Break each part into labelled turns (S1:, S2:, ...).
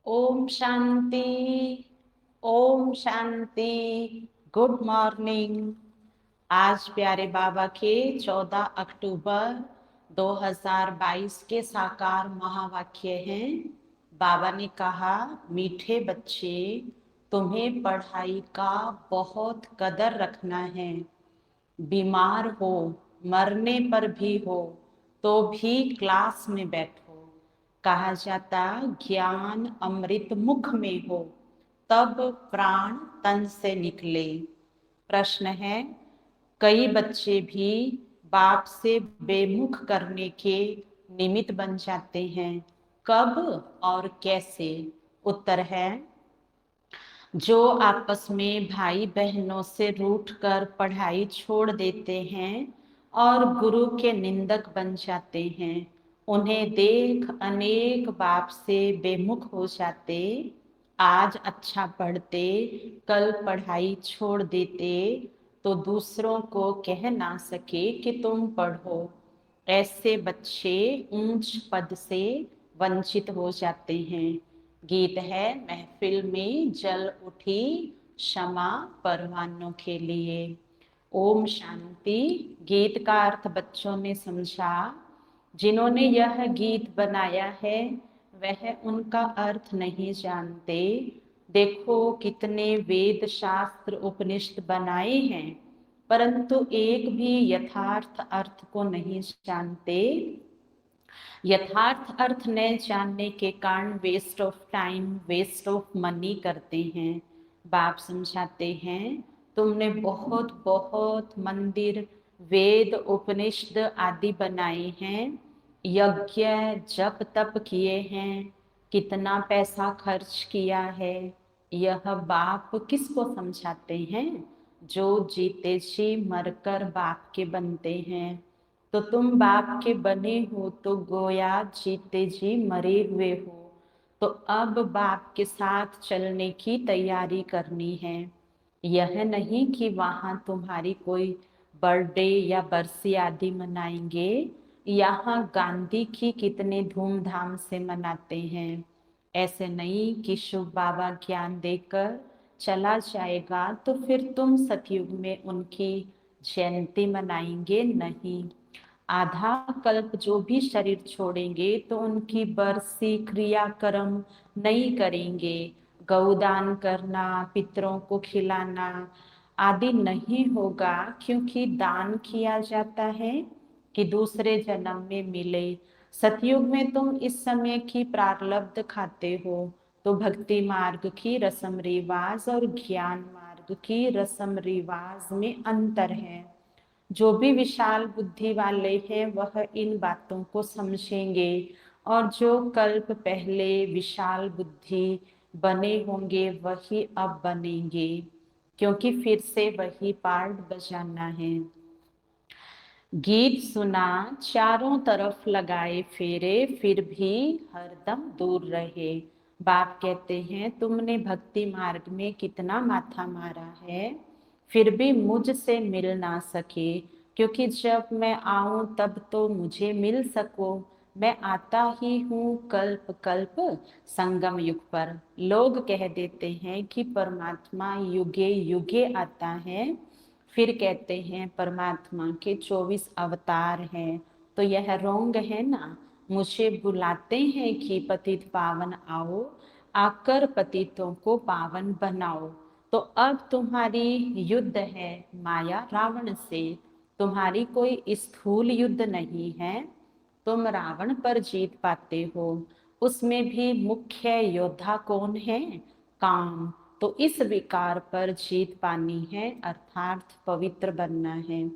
S1: Om Shanti. Om Shanti. Good morning. आज प्यारे बाबा के 14 अक्टूबर 2022 के साकार महावाक्य हैं। बाबा ने कहा, मीठे बच्चे, तुम्हें पढ़ाई का बहुत कदर रखना है। बीमार हो, मरने पर भी हो, तो भी क्लास में बैठो। कहा जाता, ज्ञान अमृत मुख में हो, तब प्राण तन से निकले। प्रश्न है, कई बच्चे भी बाप से बेमुख करने के निमित्त बन जाते हैं। कब और कैसे? उत्तर है, जो आपस में भाई बहनों से रूठकर पढ़ाई छोड़ देते हैं और गुरु के निंदक बन जाते हैं, उन्हें देख अनेक बाप से बेमुख हो जाते। आज अच्छा पढ़ते, कल पढ़ाई छोड़ देते, तो दूसरों को कह ना सके कि तुम पढ़ो। ऐसे बच्चे ऊंच पद से वंचित हो जाते हैं। गीत है, महफिल में जल उठी क्षमा परवानों के लिए। ओम शांति। गीत का अर्थ बच्चों ने समझा। जिन्होंने यह गीत बनाया है वह उनका अर्थ नहीं जानते। देखो कितने वेद शास्त्र उपनिषद बनाए हैं, परंतु एक भी यथार्थ अर्थ को नहीं जानते। यथार्थ अर्थ न जानने के कारण waste of time, waste of money करते हैं। बाप समझाते हैं, तुमने बहुत बहुत मंदिर, वेद, उपनिषद आदि बनाए हैं, यज्ञ जप तप किए हैं, कितना पैसा खर्च किया है। यह बाप किसको समझाते हैं? जो जीते जी मरकर बाप के बनते हैं। तो तुम बाप के बने हो तो गोया जीते जी मरे हुए हो। तो अब बाप के साथ चलने की तैयारी करनी है। यह नहीं कि वहां तुम्हारी कोई बर्थडे या बरसी आदि मनाएंगे। यहाँ गांधी की कितने धूमधाम से मनाते हैं। ऐसे नहीं कि शुभ बाबा ज्ञान देकर चला जाएगा तो फिर तुम सतयुग में उनकी जयंती मनाएंगे नहीं। आधा कल्प जो भी शरीर छोड़ेंगे तो उनकी बरसी क्रियाक्रम नहीं करेंगे। गौदान करना, पितरों को खिलाना आदि नहीं होगा, क्योंकि दान किया जाता है कि दूसरे जन्म में मिले। सतयुग में तुम इस समय की प्रारब्ध खाते हो, तो भक्ति मार्ग की रस्म रिवाज और ज्ञान मार्ग की रस्म रिवाज में अंतर है। जो भी विशाल बुद्धि वाले हैं वह इन बातों को समझेंगे, और जो कल्प पहले विशाल बुद्धि बने होंगे वही अब बनेंगे, क्योंकि फिर से वही पार्ट बजाना है। गीत सुना, चारों तरफ लगाए फेरे, फिर भी हरदम दूर रहे। बाप कहते हैं, तुमने भक्ति मार्ग में कितना माथा मारा है, फिर भी मुझसे मिल ना सके, क्योंकि जब मैं आऊं तब तो मुझे मिल सको। मैं आता ही हूँ कल्प कल्प संगम युग पर। लोग कह देते हैं कि परमात्मा युगे युगे आता है, फिर कहते हैं परमात्मा के 24 अवतार हैं। तो यह रोंग है ना। मुझे बुलाते हैं कि पतित पावन आओ, आकर पतितों को पावन बनाओ। तो अब तुम्हारी युद्ध है माया रावण से। तुम्हारी कोई स्थूल युद्ध नहीं है। तुम रावण पर जीत पाते हो। उसमें भी मुख्य योद्धा कौन है? काम। तो इस विकार पर जीत पानी है, अर्थात पवित्र बनना है।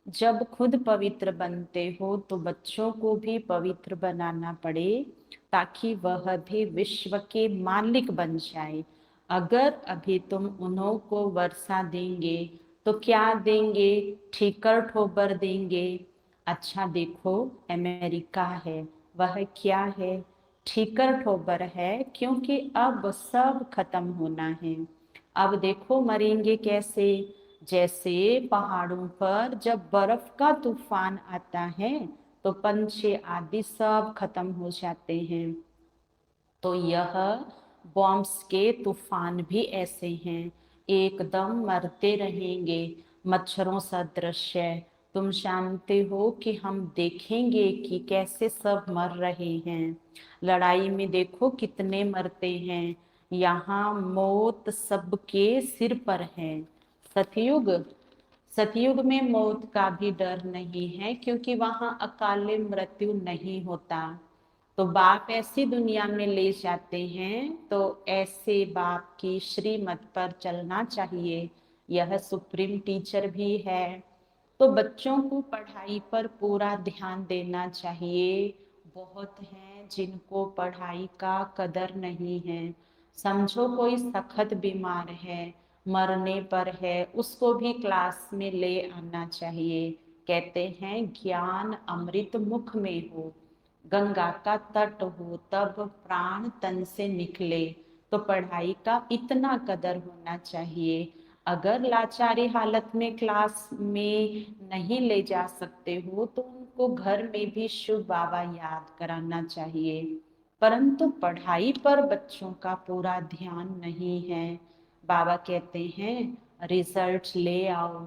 S1: जब खुद पवित्र बनते हो तो बच्चों को भी पवित्र बनाना पड़े, ताकि वह भी विश्व के मालिक बन जाए। अगर अभी तुम उन्हों को वर्षा देंगे तो क्या देंगे? ठीकर ठोबर देंगे। अच्छा देखो, अमेरिका है, वह क्या है? ठीकर ठोबर है, क्योंकि अब सब खत्म होना है। अब देखो मरेंगे कैसे? जैसे पहाड़ों पर जब बर्फ का तूफान आता है तो पंछी आदि सब खत्म हो जाते हैं। तो यह बॉम्ब्स के तूफान भी ऐसे हैं, एकदम मरते रहेंगे मच्छरों सदृश। तुम जानते हो कि हम देखेंगे कि कैसे सब मर रहे हैं। लड़ाई में देखो कितने मरते हैं, यहाँ मौत सबके सिर पर है। सतयुग, सतयुग में मौत का भी डर नहीं है, क्योंकि वहां अकाले मृत्यु नहीं होता। तो बाप ऐसी दुनिया में ले जाते हैं, तो ऐसे बाप की श्रीमत पर चलना चाहिए। यह सुप्रीम टीचर भी है। तो बच्चों को पढ़ाई पर पूरा ध्यान देना चाहिए। बहुत हैं जिनको पढ़ाई का कदर नहीं है। समझो कोई सखत बीमार है, मरने पर है, उसको भी क्लास में ले आना चाहिए। कहते हैं ज्ञान अमृत मुख में हो, गंगा का तट हो, तब प्राण तन से निकले। तो पढ़ाई का इतना कदर होना चाहिए। अगर लाचारी हालत में क्लास में नहीं ले जा सकते हो, तो उनको घर में भी शिव बाबा याद कराना चाहिए। परंतु पढ़ाई पर बच्चों का पूरा ध्यान नहीं है। बाबा कहते हैं रिजल्ट ले आओ,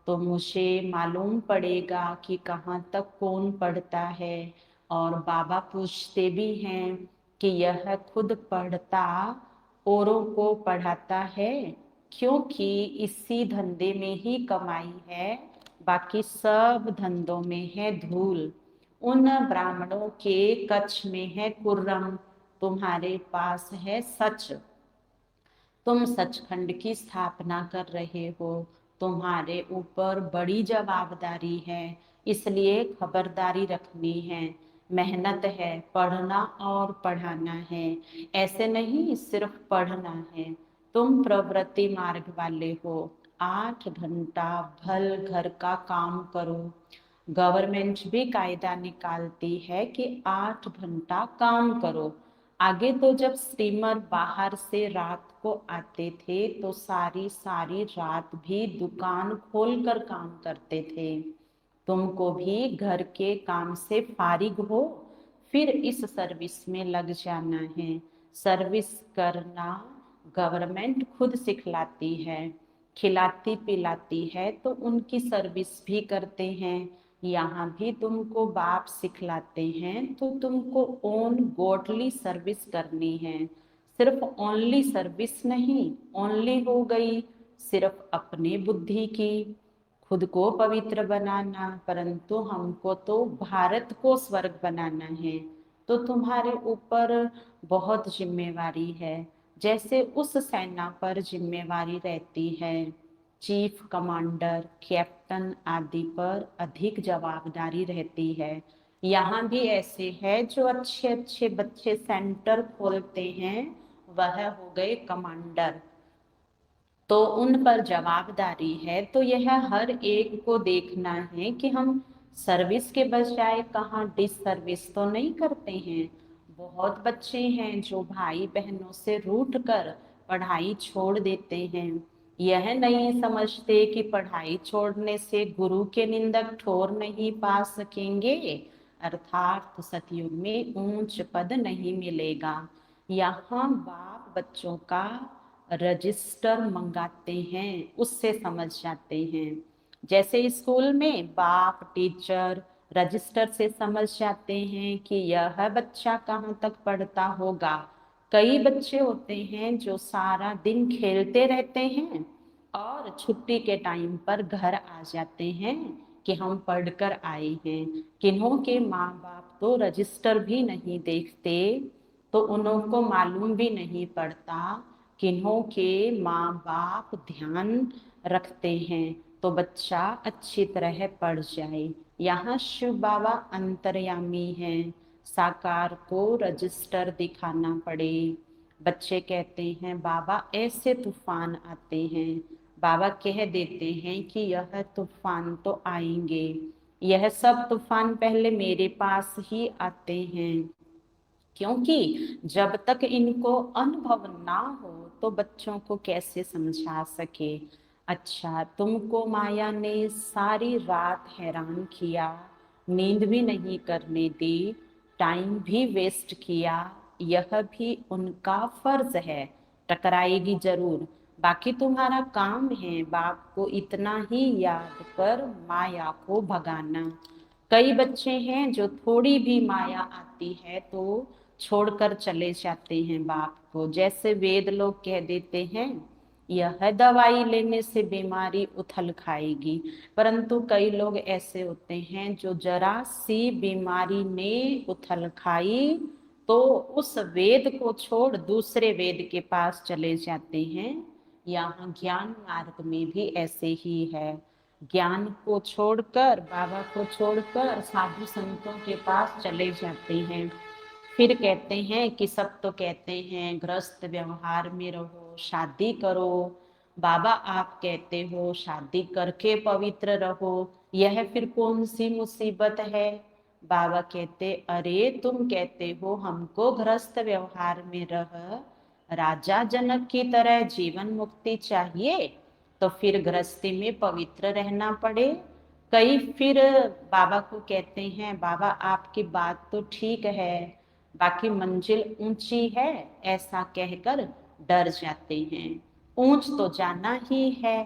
S1: तो मुझे मालूम पड़ेगा कि कहाँ तक कौन पढ़ता है। और बाबा पूछते भी हैं कि यह खुद पढ़ता औरों को पढ़ाता है, क्योंकि इसी धंधे में ही कमाई है, बाकी सब धंधों में है धूल। उन ब्राह्मणों के कच्छ में है कुर्रम, तुम्हारे पास है सच। तुम सचखंड की स्थापना कर रहे हो, तुम्हारे ऊपर बड़ी जवाबदारी है, इसलिए खबरदारी रखनी है। मेहनत है, पढ़ना और पढ़ाना है। ऐसे नहीं सिर्फ पढ़ना है। तुम प्रवृत्ति मार्ग वाले हो, 8 घंटा भल घर का काम करो। गवर्नमेंट भी कायदा निकालती है कि 8 घंटा काम करो। आगे तो जब स्टीमर बाहर से रात को आते थे, तो सारी सारी रात भी दुकान खोलकर काम करते थे। तुमको भी घर के काम से फारिग हो, फिर इस सर्विस में लग जाना है। सर्विस करना गवर्नमेंट खुद सिखलाती है, खिलाती पिलाती है, तो उनकी सर्विस भी करते हैं। यहाँ भी तुमको बाप सिखलाते हैं, तो तुमको ओन गॉडली सर्विस करनी है। सिर्फ ओनली सर्विस नहीं, ओनली हो गई सिर्फ अपने बुद्धि की, खुद को पवित्र बनाना, परंतु हमको तो भारत को स्वर्ग बनाना है। तो तुम्हारे ऊपर बहुत जिम्मेवारी है। जैसे उस सेना पर जिम्मेवारी रहती है, चीफ कमांडर, कैप्टन आदि पर अधिक जवाबदारी रहती है। यहाँ भी ऐसे है जो अच्छे अच्छे बच्चे सेंटर खोलते हैं, वह हो गए कमांडर, तो उन पर जवाबदारी है। तो यह हर एक को देखना है कि हम सर्विस के बजाय कहाँ डिस सर्विस तो नहीं करते हैं। बहुत बच्चे हैं जो भाई बहनों से रूठ कर पढ़ाई छोड़ देते हैं। यह नहीं समझते कि पढ़ाई छोड़ने से गुरु के निंदक ठोर नहीं पा सकेंगे, अर्थात सतयुग में ऊंच पद नहीं मिलेगा। यहाँ बाप बच्चों का रजिस्टर मंगाते हैं, उससे समझ जाते हैं। जैसे स्कूल में बाप टीचर रजिस्टर से समझ जाते हैं कि यह बच्चा कहाँ तक पढ़ता होगा। कई बच्चे होते हैं जो सारा दिन खेलते रहते हैं और छुट्टी के टाइम पर घर आ जाते हैं कि हम पढ़कर आए हैं। किन्हों के माँ बाप तो रजिस्टर भी नहीं देखते, तो उन्हों को मालूम भी नहीं पड़ता। किन्हों के माँ बाप ध्यान रखते हैं तो बच्चा अच्छी तरह पढ़ जाए। यहाँ शिव बाबा अंतर्यामी हैं, साकार को रजिस्टर दिखाना पड़े। बच्चे कहते हैं बाबा ऐसे तूफान आते हैं, बाबा कह देते हैं कि यह तूफान तो आएंगे, यह सब तूफान पहले मेरे पास ही आते हैं, क्योंकि जब तक इनको अनुभव ना हो तो बच्चों को कैसे समझा सके। अच्छा, तुमको माया ने सारी रात हैरान किया, नींद भी नहीं करने दी, टाइम भी वेस्ट किया, यह भी उनका फर्ज है। टकराएगी जरूर, बाकी तुम्हारा काम है बाप को इतना ही याद कर माया को भगाना। कई बच्चे हैं जो थोड़ी भी माया आती है तो छोड़कर चले जाते हैं बाप को। जैसे वेद लोग कह देते हैं यह दवाई लेने से बीमारी उथल खाएगी, परंतु कई लोग ऐसे होते हैं जो जरा सी बीमारी ने उथल खाई तो उस वेद को छोड़ दूसरे वेद के पास चले जाते हैं। यहाँ ज्ञान मार्ग में भी ऐसे ही है। ज्ञान को छोड़कर, बाबा को छोड़कर साधु संतों के पास चले जाते हैं। फिर कहते हैं कि सब तो कहते हैं गृहस्थ व्यवहार में रहो, शादी करो। बाबा आप कहते हो शादी करके पवित्र रहो, यह फिर कौन सी मुसीबत है? बाबा कहते अरे तुम कहते हो हमको गृहस्थ व्यवहार में रह राजा जनक की तरह जीवन मुक्ति चाहिए, तो फिर गृहस्थी में पवित्र रहना पड़े। कई फिर बाबा को कहते हैं बाबा आपकी बात तो ठीक है, बाकी मंजिल ऊंची है, ऐसा कहकर डर जाते हैं। ऊंच तो जाना ही है।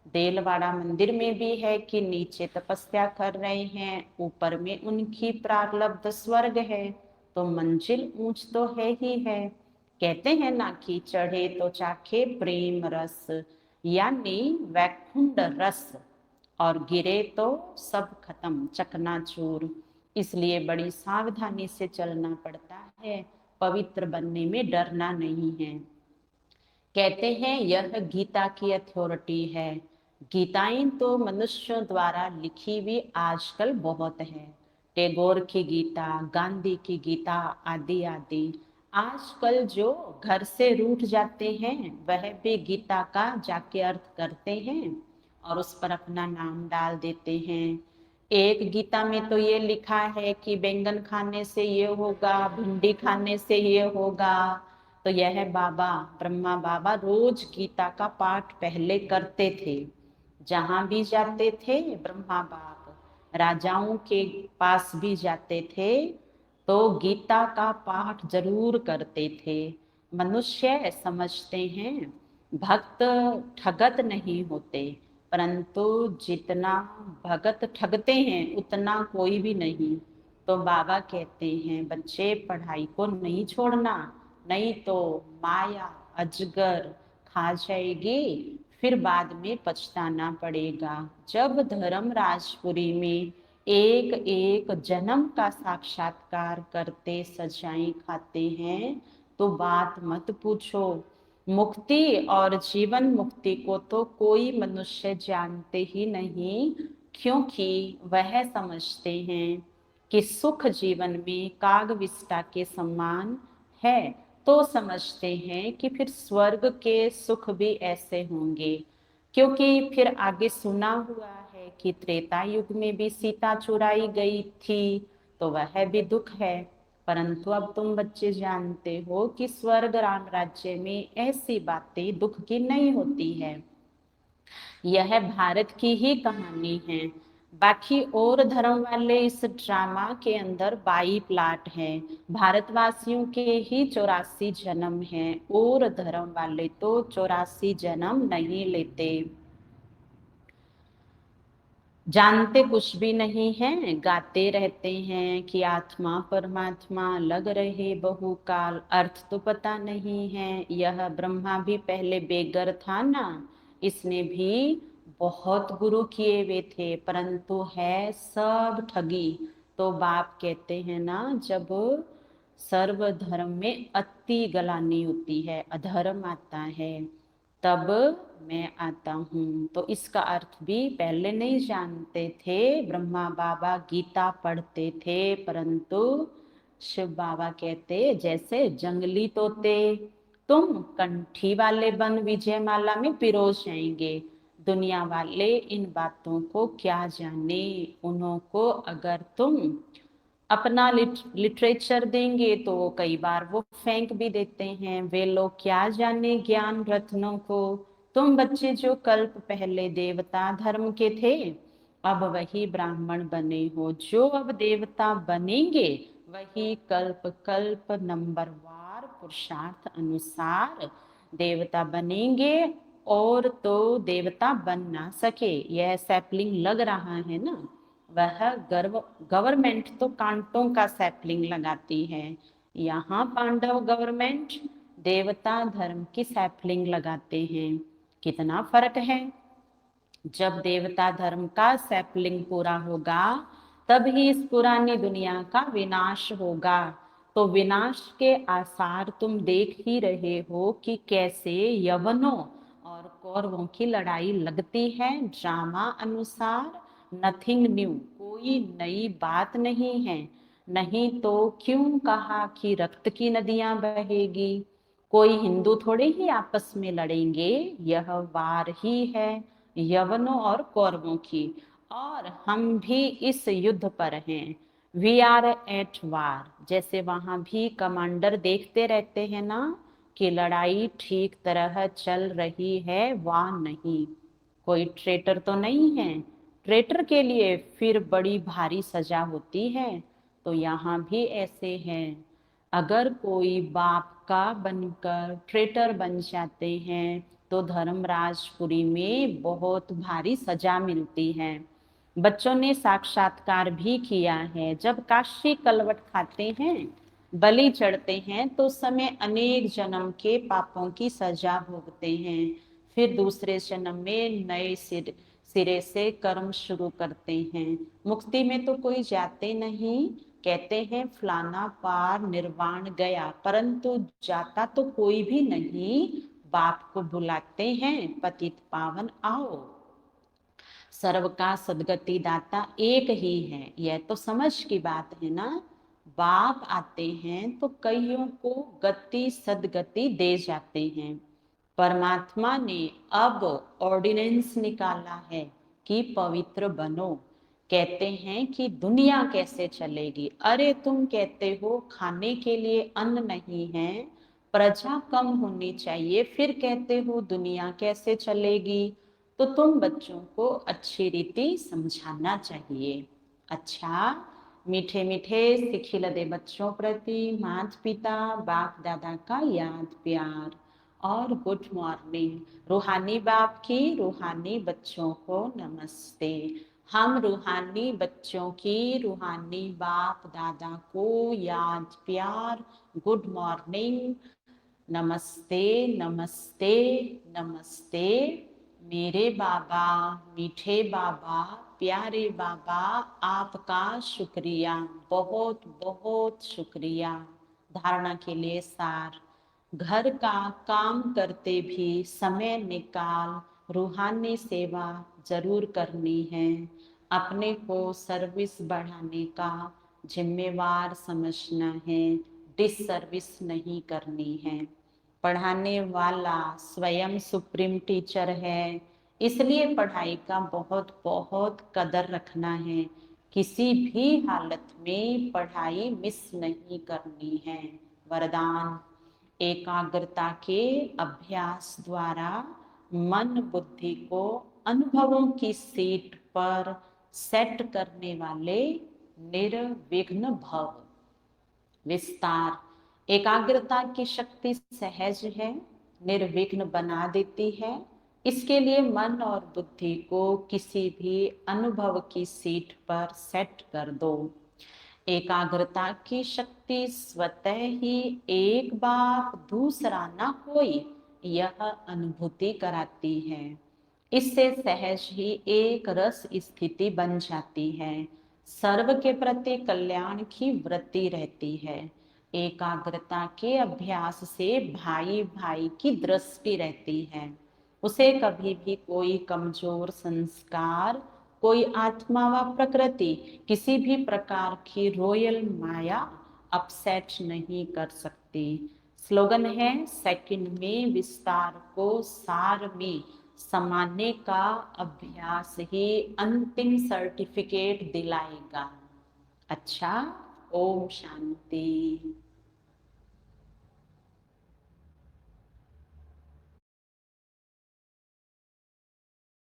S1: देलवाड़ा मंदिर में भी है कि नीचे तपस्या कर रहे हैं, ऊपर में उनकी प्रारब्ध स्वर्ग है, तो मंजिल ऊंच तो है ही है। कहते हैं ना कि चढ़े तो चाखे प्रेम रस, यानी वैकुंठ रस, और गिरे तो सब खत्म, चकनाचूर। इसलिए बड़ी सावधानी से चलना पड़ता है, पवित्र बनने में डरना नहीं है। कहते हैं यह गीता की अथॉरिटी है। गीताएं तो मनुष्यों द्वारा लिखी हुई आजकल बहुत है। टैगोर की गीता, गांधी की गीता, आदि आदि। आजकल जो घर से रूठ जाते हैं वह भी गीता का जाके अर्थ करते हैं और उस पर अपना नाम डाल देते हैं। एक गीता में तो ये लिखा है कि बैंगन खाने से ये होगा, भिंडी खाने से ये होगा। तो यह बाबा, ब्रह्मा बाबा रोज गीता का पाठ पहले करते थे। जहां भी जाते थे ब्रह्मा बाप, राजाओं के पास भी जाते थे तो गीता का पाठ जरूर करते थे। मनुष्य समझते हैं भक्त ठगत नहीं होते, परंतु जितना भगत ठगते हैं उतना कोई भी नहीं। तो बाबा कहते हैं बच्चे पढ़ाई को नहीं छोड़ना, नहीं तो माया अजगर खा जाएगी, फिर बाद में पछताना पड़ेगा। जब धर्मराजपुरी में एक एक जन्म का साक्षात्कार करते सजाएं खाते हैं तो बात मत पूछो। मुक्ति और जीवन मुक्ति को तो कोई मनुष्य जानते ही नहीं, क्योंकि वह समझते हैं कि सुख जीवन में कागविष्टा के समान है, तो समझते हैं कि फिर स्वर्ग के सुख भी ऐसे होंगे। क्योंकि फिर आगे सुना हुआ है कि त्रेता युग में भी सीता चुराई गई थी, तो वह भी दुख है। परंतु अब तुम बच्चे जानते हो कि स्वर्ग राम राज्य में ऐसी बातें दुख की नहीं होती है। यह भारत की ही कहानी है। बाकी और धर्म वाले इस ड्रामा के अंदर 22 प्लाट हैं। भारतवासियों के ही 84 जन्म हैं, और धर्म वाले तो 84 जन्म नहीं लेते। जानते कुछ भी नहीं है, गाते रहते हैं कि आत्मा परमात्मा लग रहे बहुकाल, अर्थ तो पता नहीं है। यह ब्रह्मा भी पहले बेगर था ना, इसने भी बहुत गुरु किए हुए थे, परंतु है सब ठगी। तो बाप कहते हैं ना, जब सर्व धर्म में अति गलानी होती है, अधर्म आता है, तब मैं आता हूँ। तो इसका अर्थ भी पहले नहीं जानते थे। ब्रह्मा बाबा गीता पढ़ते थे, परंतु शिव बाबा कहते जैसे जंगली तोते, तुम कंठी वाले बन विजयमाला में पिरो जाएंगे। दुनिया वाले इन बातों को क्या जाने, उन्हों को अगर तुम अपना लिटरेचर देंगे तो कई बार वो फेंक भी देते हैं। वे लोग क्या जाने ज्ञान रत्नों को। तुम बच्चे जो कल्प पहले देवता धर्म के थे, अब वही ब्राह्मण बने हो। जो अब देवता बनेंगे वही कल्प कल्प नंबरवार पुरुषार्थ अनुसार देवता बनेंगे, और तो देवता बन ना सके। यह सैपलिंग लग रहा है ना, वह गवर्नमेंट तो कांटों का सैपलिंग लगाती है, यहाँ पांडव गवर्नमेंट देवता धर्म की सैपलिंग लगाते हैं। कितना फर्क है। जब देवता धर्म का सैपलिंग पूरा होगा, तब ही इस पुरानी दुनिया का विनाश होगा। तो विनाश के आसार तुम देख ही रहे हो कि कैसे यवनों और कौरवों की लड़ाई लगती है। ड्रामा अनुसार नथिंग न्यू, कोई नई बात नहीं है। नहीं तो क्यों कहा कि रक्त की नदियां बहेगी। कोई हिंदू थोड़े ही आपस में लड़ेंगे, यह वार ही है यवनों और कौरवों की, और हम भी इस युद्ध पर हैं। We are at war. जैसे वहां भी कमांडर देखते रहते हैं ना कि लड़ाई ठीक तरह चल रही है वा नहीं, कोई ट्रेटर तो नहीं है। ट्रेटर के लिए फिर बड़ी भारी सजा होती है। तो यहाँ भी ऐसे हैं, अगर कोई बाप का बनकर ट्रेटर बन जाते हैं तो धर्मराजपुरी में बहुत भारी सजा मिलती है। बच्चों ने साक्षात्कार भी किया है। जब काशी कलवट खाते हैं, बलि चढ़ते हैं, तो उस समय अनेक जन्म के पापों की सजा भोगते हैं। फिर दूसरे जन्म में नए सिरे से कर्म शुरू करते हैं। मुक्ति में तो कोई जाते नहीं, कहते हैं फलाना पार निर्वाण गया, परंतु जाता तो कोई भी नहीं। बाप को बुलाते हैं, पतित पावन आओ। सर्व का सदगति दाता एक ही है, यह तो समझ की बात है ना। बाप आते हैं तो कईयों को गति सदगति दे जाते हैं। परमात्मा ने अब ऑर्डिनेंस निकाला है कि पवित्र बनो। कहते हैं कि दुनिया कैसे चलेगी। अरे तुम कहते हो खाने के लिए अन्न नहीं है, प्रजा कम होनी चाहिए, फिर कहते हो दुनिया कैसे चलेगी। तो तुम बच्चों को अच्छी रीति समझाना चाहिए। अच्छा, मीठे मीठे सिखिल दे बच्चों प्रति माता पिता बाप दादा का याद प्यार और गुड मॉर्निंग। रूहानी बाप की रूहानी बच्चों को नमस्ते। हम रूहानी बच्चों की रूहानी बाप दादा को याद प्यार गुड मॉर्निंग, नमस्ते नमस्ते नमस्ते। मेरे बाबा, मीठे बाबा, प्यारे बाबा, आपका शुक्रिया, बहुत बहुत शुक्रिया। धारणा के लिए सार, घर का काम करते भी समय निकाल रूहानी सेवा जरूर करनी है। अपने को सर्विस बढ़ाने का जिम्मेवार समझना है, डिस सर्विस नहीं करनी है। पढ़ाने वाला स्वयं सुप्रीम टीचर है, इसलिए पढ़ाई का बहुत बहुत कदर रखना है। किसी भी हालत में पढ़ाई मिस नहीं करनी है। वरदान, एकाग्रता के अभ्यास द्वारा मन बुद्धि को अनुभवों की सीट पर सेट करने वाले निर्विघ्न भव। विस्तार, एकाग्रता की शक्ति सहज है, निर्विघ्न बना देती है। इसके लिए मन और बुद्धि को किसी भी अनुभव की सीट पर सेट कर दो। एकाग्रता की शक्ति स्वतः ही एक बाप दूसरा ना कोई, यह अनुभूति कराती है। इससे सहज ही एक रस स्थिति बन जाती है। सर्व के प्रति कल्याण की वृत्ति रहती है। एकाग्रता के अभ्यास से भाई भाई की दृष्टि रहती है। उसे कभी भी कोई कमजोर संस्कार, कोई आत्मा व प्रकृति, किसी भी प्रकार की रॉयल माया अपसेट नहीं कर सकती। स्लोगन है, सेकंड में विस्तार को सार में समाने का अभ्यास ही अंतिम सर्टिफिकेट दिलाएगा। अच्छा, ओम शांति।